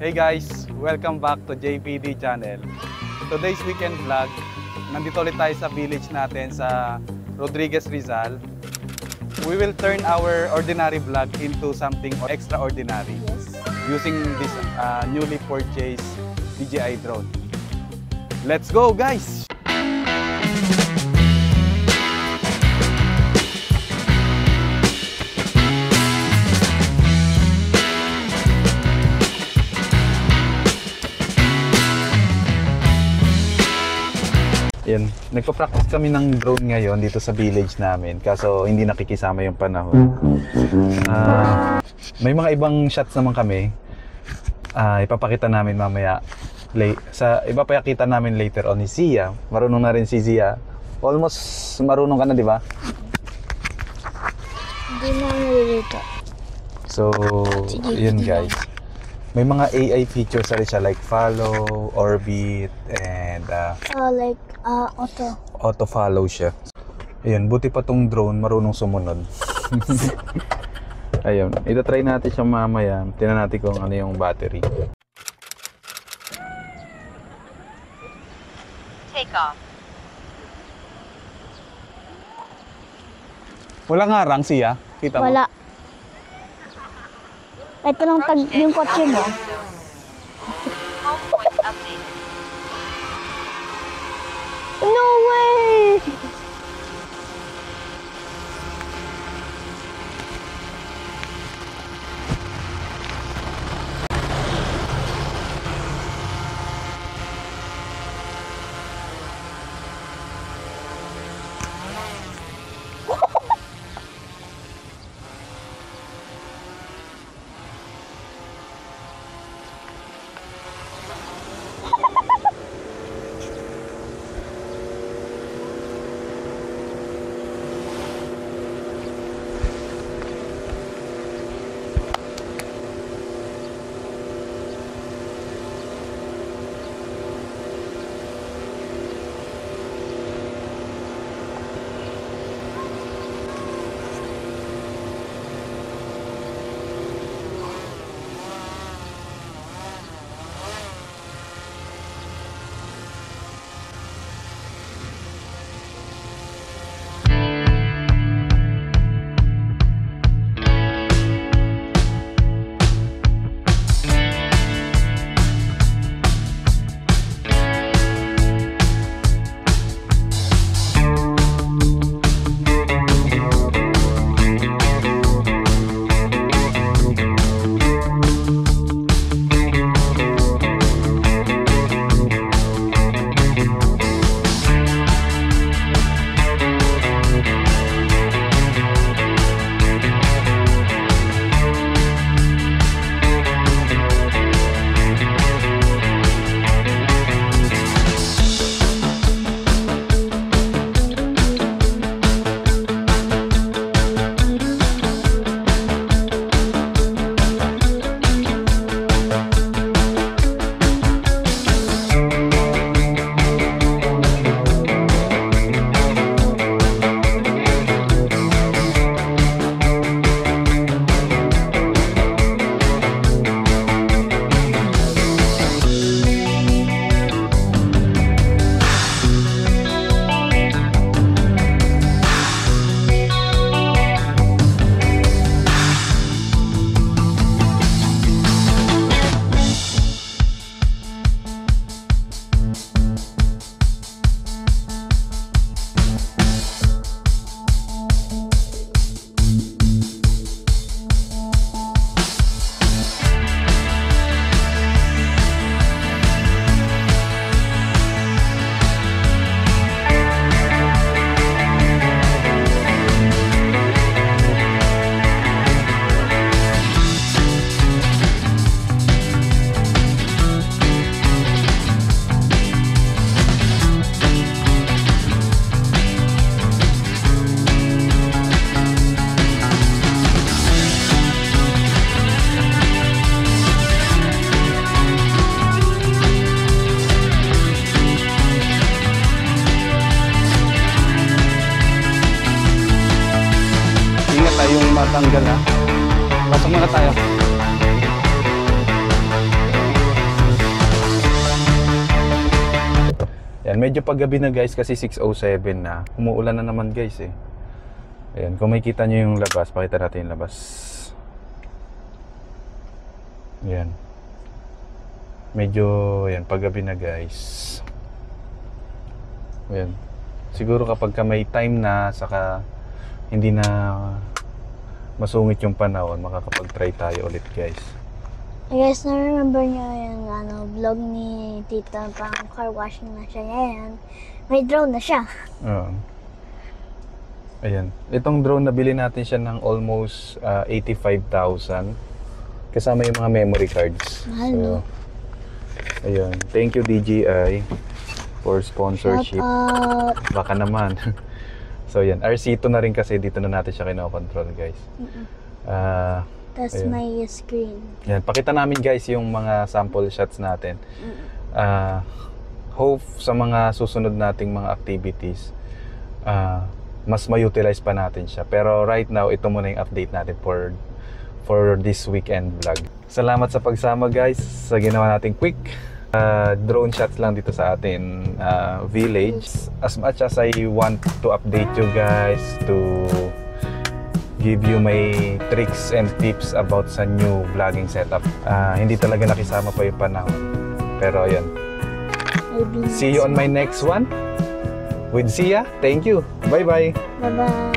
Hey guys, welcome back to JPD channel. Today's weekend vlog, nandito ulit tayo sa village natin sa Rodriguez, Rizal. We will turn our ordinary vlog into something extraordinary using this newly purchased DJI drone. Let's go guys! Yan, nagpa-practice kami ng drone ngayon dito sa village namin kaso hindi nakikisama yung panahon. May mga ibang shots naman kami. Ipapakita namin mamaya. Ipapakita namin later on ni Zia. Marunong na rin si Zia. Almost marunong ka na, di ba? Hindi na nalilito. So, yun guys. May mga AI features na rin siya like follow, orbit, and auto follow siya. Ayun, buti pa tong drone marunong sumunod. Ayun, itatry natin siya mamaya. Tingnan natin kung ano yung battery. Take off. Wala nga rang siya, kita mo? Wala. Ito lang yung kotse mo. No way! matanggal na. Pasok muna tayo. Yan, medyo paggabi na guys kasi 6:07 na. Umuulan na naman guys eh. Ayan, kung makikita nyo yung labas, pakita natin yung labas. Ayan. Medyo, ayan, paggabi na guys. Ayan. Siguro kapag ka may time na, saka hindi na masungit yung panahon, makakapag-try tayo ulit guys. Guys, na-remember nyo yung vlog ni Tita, parang car washing na siya. Yan. May drone na siya. Oo. Ayan. Itong drone, nabili natin siya ng almost 85,000. Kasama yung mga memory cards. Mahal, no? Ayun. Thank you DJI for sponsorship. Shout out. Baka naman. So yan, RC2 na rin kasi dito na natin siya kinokontrol guys. That's Ayun. my screen. Yan, pakita namin guys yung mga sample shots natin. Hope sa mga susunod nating mga activities, mas ma-utilize pa natin siya. Pero right now, ito muna yung update natin for this weekend vlog. Salamat sa pagsama guys sa ginawa nating quick drone shots lang dito sa atin village. As much as I want to update you guys, to give you my tricks and tips about sa new vlogging setup, hindi talaga nakisama pa yung panahon. Pero ayun, see you on my next one with Sia. Thank you. Bye bye. Bye bye.